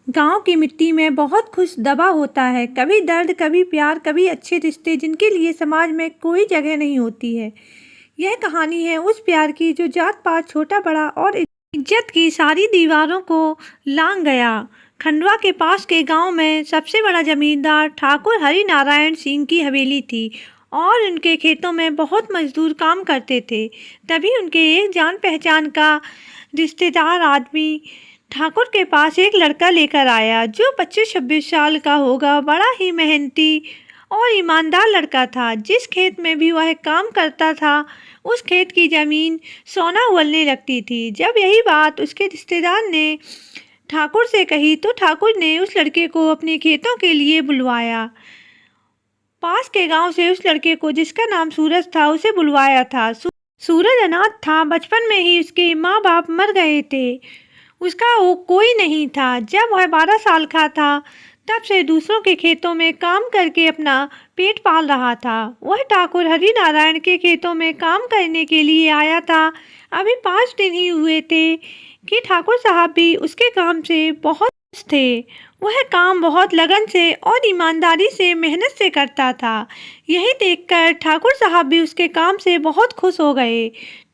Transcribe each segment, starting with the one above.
गांव की मिट्टी में बहुत खुश दबा होता है, कभी दर्द, कभी प्यार, कभी अच्छे रिश्ते जिनके लिए समाज में कोई जगह नहीं होती है। यह कहानी है उस प्यार की जो जात पात, छोटा बड़ा और इज्जत की सारी दीवारों को लांग गया। खंडवा के पास के गांव में सबसे बड़ा जमींदार ठाकुर हरि नारायण सिंह की हवेली थी और उनके खेतों में बहुत मजदूर काम करते थे। तभी उनके एक जान पहचान का रिश्तेदार आदमी ठाकुर के पास एक लड़का लेकर आया जो 25-26 साल का होगा। बड़ा ही मेहनती और ईमानदार लड़का था। जिस खेत में भी वह काम करता था उस खेत की जमीन सोना उगलने लगती थी। जब यही बात उसके रिश्तेदार ने ठाकुर से कही तो ठाकुर ने उस लड़के को अपने खेतों के लिए बुलवाया। पास के गांव से उस लड़के को, जिसका नाम सूरज था, उसे बुलवाया था। सूरज अनाथ था। बचपन में ही उसके माँ बाप मर गए थे। उसका वो कोई नहीं था। जब वह 12 साल का था तब से दूसरों के खेतों में काम करके अपना पेट पाल रहा था। वह ठाकुर हरि नारायण के खेतों में काम करने के लिए आया था। अभी 5 दिन ही हुए थे कि ठाकुर साहब भी उसके काम से बहुत खुश थे। वह काम बहुत लगन से और ईमानदारी से, मेहनत से करता था। यही देखकर ठाकुर साहब भी उसके काम से बहुत खुश हो गए।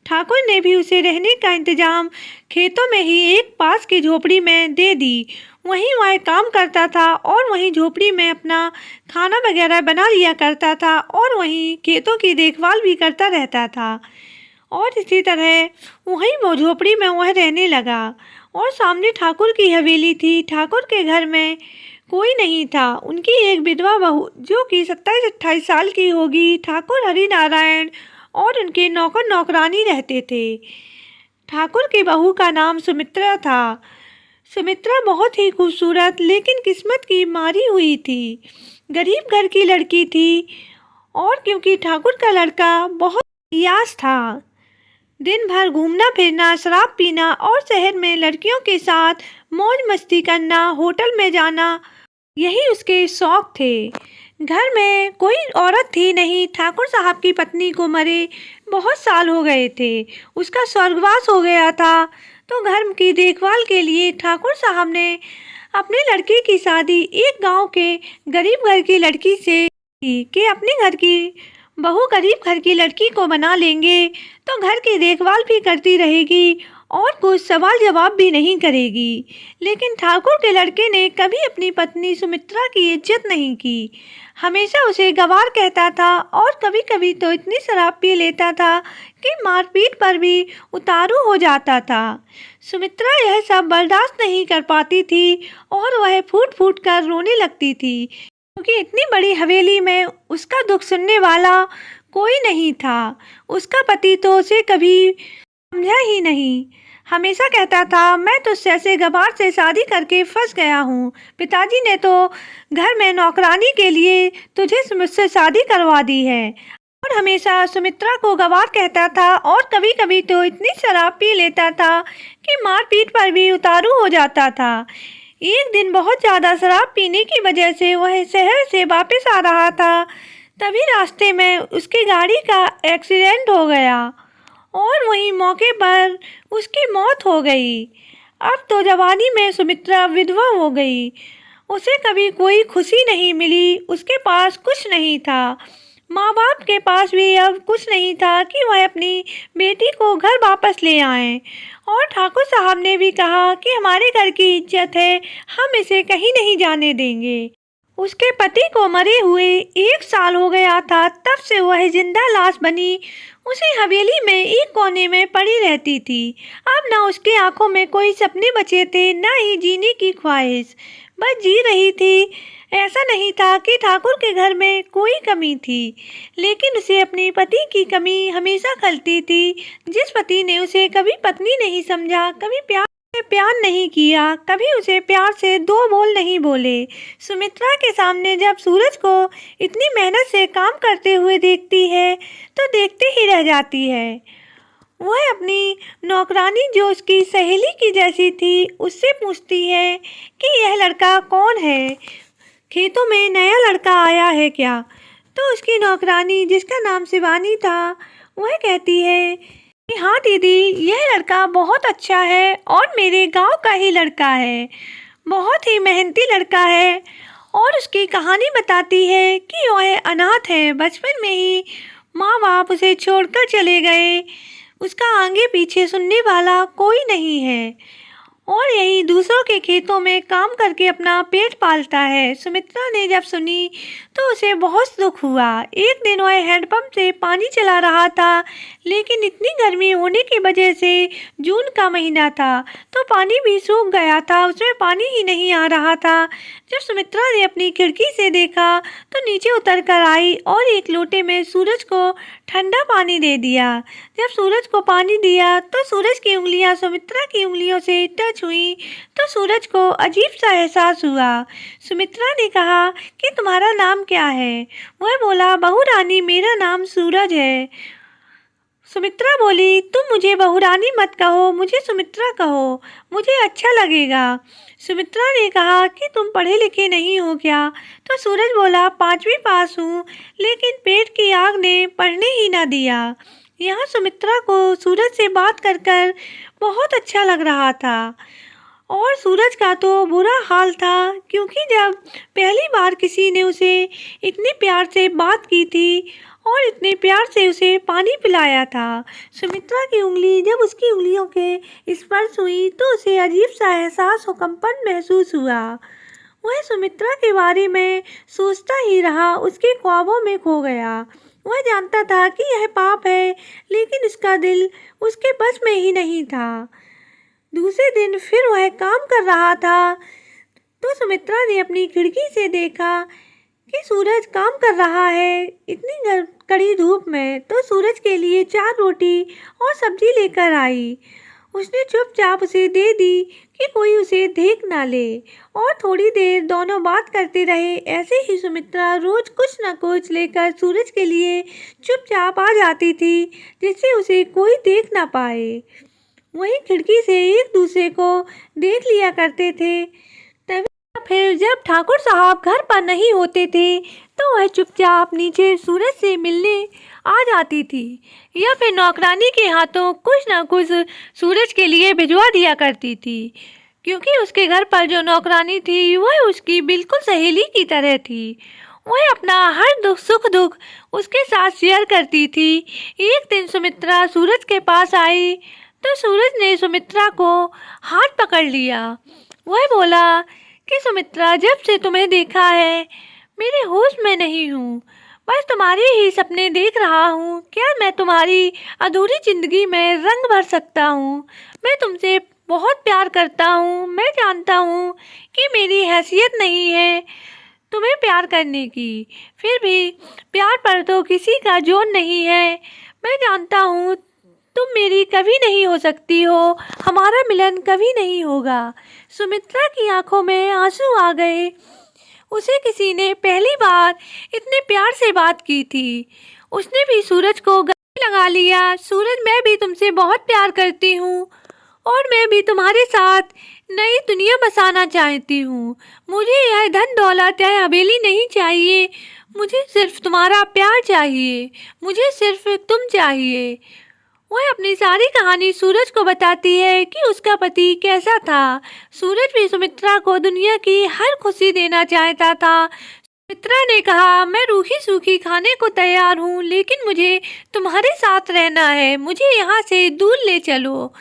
ठाकुर ने भी उसे रहने का इंतजाम खेतों में ही एक पास की झोपड़ी में दे दी। वहीं वह काम करता था और वहीं झोपड़ी में अपना खाना वगैरह बना लिया करता था और वहीं खेतों की देखभाल भी करता रहता था। और इसी तरह वहीं वो झोपड़ी में वह रहने लगा। और सामने ठाकुर की हवेली थी। ठाकुर के घर में कोई नहीं था। उनकी एक विधवा बहू जो कि 27-28 साल की होगी। ठाकुर हरि नारायण और उनके नौकर नौकरानी रहते थे। ठाकुर की बहू का नाम सुमित्रा था। सुमित्रा बहुत ही खूबसूरत लेकिन किस्मत की मारी हुई थी। गरीब घर की लड़की थी और क्योंकि ठाकुर का लड़का बहुत यास था, दिन भर घूमना फिरना, शराब पीना और शहर में लड़कियों के साथ मौज मस्ती करना, होटल में जाना, यही उसके शौक थे। घर में कोई औरत थी नहीं। ठाकुर साहब की पत्नी को मरे बहुत साल हो गए थे। उसका स्वर्गवास हो गया था। तो घर की देखभाल के लिए ठाकुर साहब ने अपने लड़के की शादी एक गांव के गरीब घर की लड़की से की कि अपने घर की बहू गरीब घर की लड़की को बना लेंगे तो घर की देखभाल भी करती रहेगी और कुछ सवाल जवाब भी नहीं करेगी। लेकिन ठाकुर के लड़के ने कभी अपनी पत्नी सुमित्रा की इज्जत नहीं की। हमेशा उसे गवार कहता था और कभी कभी तो इतनी शराब पी लेता था कि मारपीट पर भी उतारू हो जाता था। सुमित्रा यह सब बर्दाश्त नहीं कर पाती थी और वह फूट फूट कर रोने लगती थी क्योंकि इतनी बड़ी हवेली में उसका दुख सुनने वाला कोई नहीं था। उसका पति तो उसे कभी समझा ही नहीं। हमेशा कहता था, मैं तो ऐसे गवार से शादी करके फंस गया हूँ। पिताजी ने तो घर में नौकरानी के लिए तुझे मुझसे शादी करवा दी है। और हमेशा सुमित्रा को गवार कहता था और कभी कभी तो इतनी शराब पी लेता था कि मारपीट पर भी उतारू हो जाता था। एक दिन बहुत ज़्यादा शराब पीने की वजह से वह शहर से वापस आ रहा था। तभी रास्ते में उसकी गाड़ी का एक्सीडेंट हो गया और वहीं मौके पर उसकी मौत हो गई। अब तो जवानी में सुमित्रा विधवा हो गई। उसे कभी कोई खुशी नहीं मिली। उसके पास कुछ नहीं था। माँ बाप के पास भी अब कुछ नहीं था कि वह अपनी बेटी को घर वापस ले आए। और ठाकुर साहब ने भी कहा कि हमारे घर की इज्जत है, हम इसे कहीं नहीं जाने देंगे। उसके पति को मरे हुए 1 साल हो गया था। तब से वह जिंदा लाश बनी उसी हवेली में एक कोने में पड़ी रहती थी। अब ना उसकी आंखों में कोई सपने बचे थे, ना ही जीने की ख्वाहिश, बस जी रही थी। ऐसा नहीं था कि ठाकुर के घर में कोई कमी थी, लेकिन उसे अपने पति की कमी हमेशा खलती थी। जिस पति ने उसे कभी पत्नी नहीं समझा, कभी प्यार नहीं किया, कभी उसे प्यार से 2 बोल नहीं बोले। सुमित्रा के सामने जब सूरज को इतनी मेहनत से काम करते हुए देखती है तो देखते ही रह जाती है। वह अपनी नौकरानी जो उसकी सहेली की जैसी थी उससे पूछती है कि यह लड़का कौन है, खेतों में नया लड़का आया है क्या? तो उसकी नौकरानी, जिसका नाम शिवानी था, वह कहती है कि हाँ दीदी, यह लड़का बहुत अच्छा है और मेरे गांव का ही लड़का है। बहुत ही मेहनती लड़का है। और उसकी कहानी बताती है कि वह अनाथ है। बचपन में ही माँ बाप उसे छोड़कर चले गए। उसका आगे पीछे सुनने वाला कोई नहीं है और यही दूसरों के खेतों में काम करके अपना पेट पालता है। सुमित्रा ने जब सुनी तो उसे बहुत दुख हुआ। एक दिन वह हैंडपंप से पानी चला रहा था, लेकिन इतनी गर्मी होने की वजह से जून का महीना था तो पानी भी सूख गया था, उसमें पानी ही नहीं आ रहा था। जब सुमित्रा ने अपनी खिड़की से देखा तो नीचे उतर कर आई और एक लोटे में सूरज को ठंडा पानी दे दिया। जब सूरज को पानी दिया तो सूरज की उंगलियां सुमित्रा की उंगलियों से टच हुई तो सूरज को अजीब सा एहसास हुआ। सुमित्रा ने कहा कि तुम्हारा नाम क्या है? वह बोला, बहू रानी, मेरा नाम सूरज है। सुमित्रा बोली, तुम मुझे बहू रानी मत कहो, मुझे सुमित्रा कहो, मुझे अच्छा लगेगा। सुमित्रा ने कहा कि तुम पढ़े लिखे नहीं हो क्या? तो सूरज बोला, 5वीं पास हूँ, लेकिन पेट की आग ने पढ़ने ही ना दिया। यहाँ सुमित्रा को सूरज से बात कर कर बहुत अच्छा लग रहा था और सूरज का तो बुरा हाल था, क्योंकि जब पहली बार किसी ने उसे इतने प्यार से बात की थी और इतने प्यार से उसे पानी पिलाया था। सुमित्रा की उंगली जब उसकी उंगलियों के स्पर्श हुई तो उसे अजीब सा एहसास और कंपन महसूस हुआ। वह सुमित्रा के बारे में सोचता ही रहा, उसके ख्वाबों में खो गया। वह जानता था कि यह पाप है, लेकिन उसका दिल उसके बस में ही नहीं था। दूसरे दिन फिर वह काम कर रहा था तो सुमित्रा ने अपनी खिड़की से देखा कि सूरज काम कर रहा है इतनी कड़ी धूप में। तो सूरज के लिए 4 रोटी और सब्जी लेकर आई। उसने चुपचाप उसे दे दी कि कोई उसे देख ना ले और थोड़ी देर दोनों बात करते रहे। ऐसे ही सुमित्रा रोज कुछ न कुछ लेकर सूरज के लिए चुपचाप आ जाती थी, जिससे उसे कोई देख ना पाए। वहीं खिड़की से एक दूसरे को देख लिया करते थे। तभी फिर जब ठाकुर साहब घर पर नहीं होते थे तो वह चुपचाप नीचे सूरज से मिलने आ जाती थी या फिर नौकरानी के हाथों कुछ न कुछ सूरज के लिए भिजवा दिया करती थी, क्योंकि उसके घर पर जो नौकरानी थी वह उसकी बिल्कुल सहेली की तरह थी। वह अपना हर दुख सुख दुख उसके साथ शेयर करती थी। एक दिन सुमित्रा सूरज के पास आई तो सूरज ने सुमित्रा को हाथ पकड़ लिया। वह बोला कि सुमित्रा, जब से तुम्हें देखा है मेरे होश में नहीं हूँ, बस तुम्हारे ही सपने देख रहा हूँ। क्या मैं तुम्हारी अधूरी जिंदगी में रंग भर सकता हूँ? मैं तुमसे बहुत प्यार करता हूँ। मैं जानता हूँ कि मेरी हैसियत नहीं है तुम्हें प्यार करने की, फिर भी प्यार पर तो किसी का जोर नहीं है। मैं जानता हूँ तुम मेरी कभी नहीं हो सकती हो, हमारा मिलन कभी नहीं होगा। सुमित्रा की आंखों में आंसू आ गए। उसे किसी ने पहली बार इतने प्यार से बात की थी। उसने भी सूरज को गले लगा लिया। सूरज, मैं भी तुमसे बहुत प्यार करती हूँ और मैं भी तुम्हारे साथ नई दुनिया बसाना चाहती हूँ। मुझे यह धन दौलत या हवेली नहीं चाहिए, मुझे सिर्फ तुम्हारा प्यार चाहिए, मुझे सिर्फ तुम चाहिए। वह अपनी सारी कहानी सूरज को बताती है कि उसका पति कैसा था। सूरज भी सुमित्रा को दुनिया की हर खुशी देना चाहता था। सुमित्रा ने कहा, मैं रूखी सूखी खाने को तैयार हूँ, लेकिन मुझे तुम्हारे साथ रहना है, मुझे यहाँ से दूर ले चलो।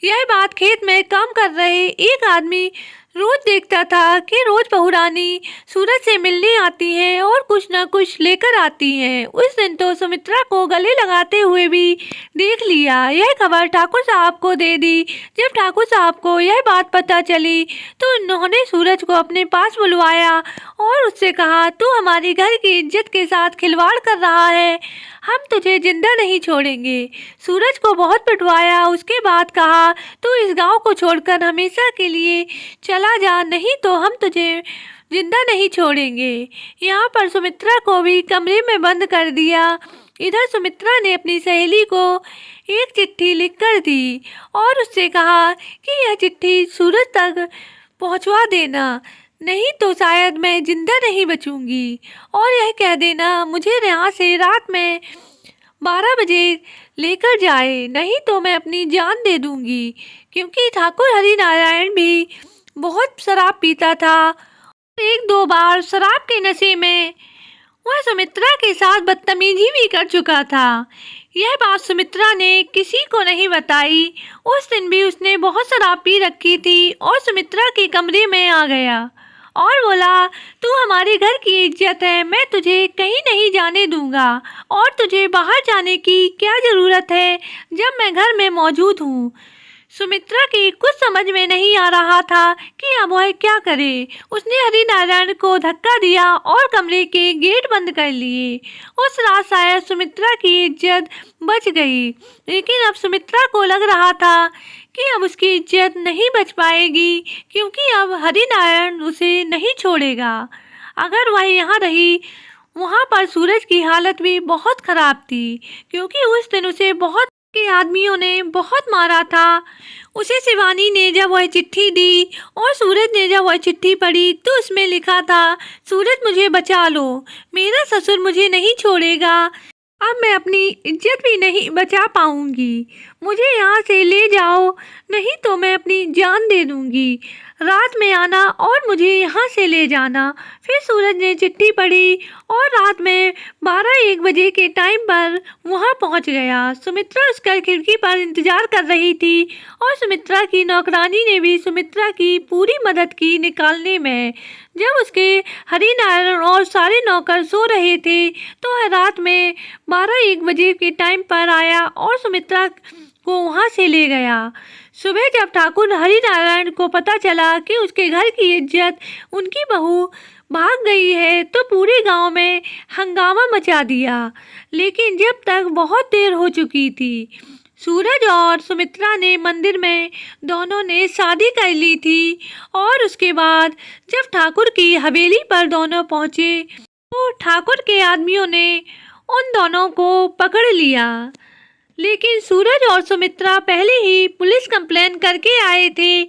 यह बात खेत में काम कर रहे एक आदमी रोज देखता था कि रोज बहू रानी सूरज से मिलने आती हैं और कुछ न कुछ लेकर आती हैं। उस दिन तो सुमित्रा को गले लगाते हुए भी देख लिया। यह खबर ठाकुर साहब को दे दी। जब ठाकुर साहब को यह बात पता चली तो उन्होंने सूरज को अपने पास बुलवाया और उससे कहा, तू हमारे घर की इज्जत के साथ खिलवाड़ कर रहा है, हम तुझे जिंदा नहीं छोड़ेंगे। सूरज को बहुत पिटवाया। उसके बाद कहा, तू इस गांव को छोड़कर हमेशा के लिए चला जा, नहीं तो हम तुझे जिंदा नहीं छोड़ेंगे। यहाँ पर सुमित्रा को भी कमरे में बंद कर दिया। इधर सुमित्रा ने अपनी सहेली को एक चिट्ठी लिख कर दी और उससे कहा कि यह चिट्ठी सूरज तक पहुँचवा देना, नहीं तो शायद मैं जिंदा नहीं बचूंगी। और यह कह देना मुझे यहाँ से रात में 12 बजे लेकर जाए, नहीं तो मैं अपनी जान दे दूंगी। क्योंकि ठाकुर हरि नारायण भी बहुत शराब पीता था। एक दो बार शराब के नशे में वह सुमित्रा के साथ बदतमीजी भी कर चुका था। यह बात सुमित्रा ने किसी को नहीं बताई। उस दिन भी उसने बहुत शराब पी रखी थी और सुमित्रा के कमरे में आ गया और बोला, तू हमारे घर की इज्जत है, मैं तुझे कहीं नहीं जाने दूंगा और तुझे बाहर जाने की क्या ज़रूरत है जब मैं घर में मौजूद हूँ। सुमित्रा की कुछ समझ में नहीं आ रहा था कि अब वह क्या करे। उसने हरिनारायण को धक्का दिया और कमरे के गेट बंद कर लिए। उस रात शायद सुमित्रा की इज्जत बच गई, लेकिन अब सुमित्रा को लग रहा था कि अब उसकी इज्जत नहीं बच पाएगी, क्योंकि अब हरिनारायण उसे नहीं छोड़ेगा। अगर वह यहाँ रही, वहाँ पर सूरज की हालत भी बहुत खराब थी, क्योंकि उस दिन उसे बहुत के आदमियों ने बहुत मारा था। उसे शिवानी ने जब वह चिट्ठी दी और सूरज ने जब वह चिट्ठी पढ़ी तो उसमें लिखा था, सूरज मुझे बचा लो, मेरा ससुर मुझे नहीं छोड़ेगा, अब मैं अपनी इज्जत भी नहीं बचा पाऊंगी, मुझे यहाँ से ले जाओ, नहीं तो मैं अपनी जान दे दूंगी, रात में आना और मुझे यहाँ से ले जाना। फिर सूरज ने चिट्ठी पढ़ी और रात में 12-1 बजे के टाइम पर वहाँ पहुँच गया। सुमित्रा उसका खिड़की पर इंतजार कर रही थी और सुमित्रा की नौकरानी ने भी सुमित्रा की पूरी मदद की निकालने में। जब उसके हरिनारायण और सारे नौकर सो रहे थे तो वह रात में 12-1 बजे के टाइम पर आया और सुमित्रा को वहाँ से ले गया। सुबह जब ठाकुर हरिनारायण को पता चला कि उसके घर की इज्जत उनकी बहू भाग गई है तो पूरे गांव में हंगामा मचा दिया। लेकिन जब तक बहुत देर हो चुकी थी। सूरज और सुमित्रा ने मंदिर में दोनों ने शादी कर ली थी और उसके बाद जब ठाकुर की हवेली पर दोनों पहुँचे तो ठाकुर के आदमियों ने उन दोनों को पकड़ लिया। लेकिन सूरज और सुमित्रा पहले ही पुलिस कंप्लेन करके आए थे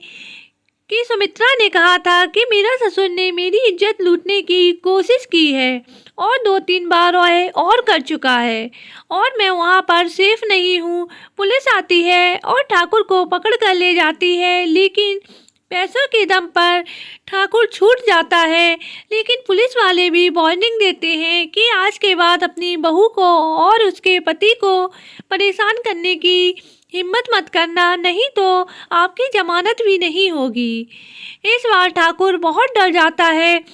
कि सुमित्रा ने कहा था कि मेरा ससुर ने मेरी इज्जत लूटने की कोशिश की है और 2-3 बार वह और कर चुका है और मैं वहाँ पर सेफ नहीं हूँ। पुलिस आती है और ठाकुर को पकड़ कर ले जाती है, लेकिन पैसों के दम पर ठाकुर छूट जाता है। लेकिन पुलिस वाले भी वार्निंग देते हैं कि आज के बाद अपनी बहू को और उसके पति को परेशान करने की हिम्मत मत करना, नहीं तो आपकी जमानत भी नहीं होगी। इस बार ठाकुर बहुत डर जाता है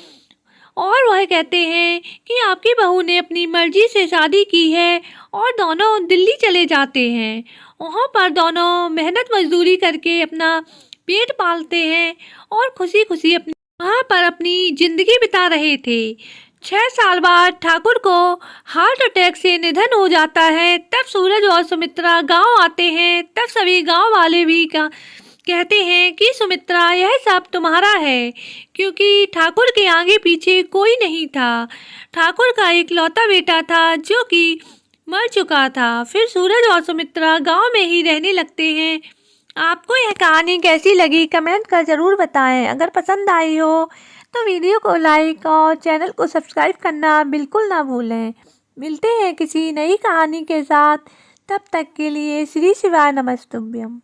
और वह कहते हैं कि आपकी बहू ने अपनी मर्जी से शादी की है और दोनों दिल्ली चले जाते हैं। वहाँ पर दोनों मेहनत मजदूरी करके अपना पेट पालते हैं और खुशी खुशी वहाँ पर अपनी जिंदगी बिता रहे थे। 6 साल बाद ठाकुर को हार्ट अटैक से निधन हो जाता है। तब सूरज और सुमित्रा गांव आते हैं। तब सभी गांव वाले भी कहते हैं कि सुमित्रा यह सब तुम्हारा है, क्योंकि ठाकुर के आगे पीछे कोई नहीं था। ठाकुर का इकलौता बेटा था जो कि मर चुका था। फिर सूरज और सुमित्रा गांव में ही रहने लगते हैं। आपको यह कहानी कैसी लगी कमेंट कर ज़रूर बताएं। अगर पसंद आई हो तो वीडियो को लाइक और चैनल को सब्सक्राइब करना बिल्कुल ना भूलें। मिलते हैं किसी नई कहानी के साथ, तब तक के लिए श्री शिवाय नमस्तुभ्यम।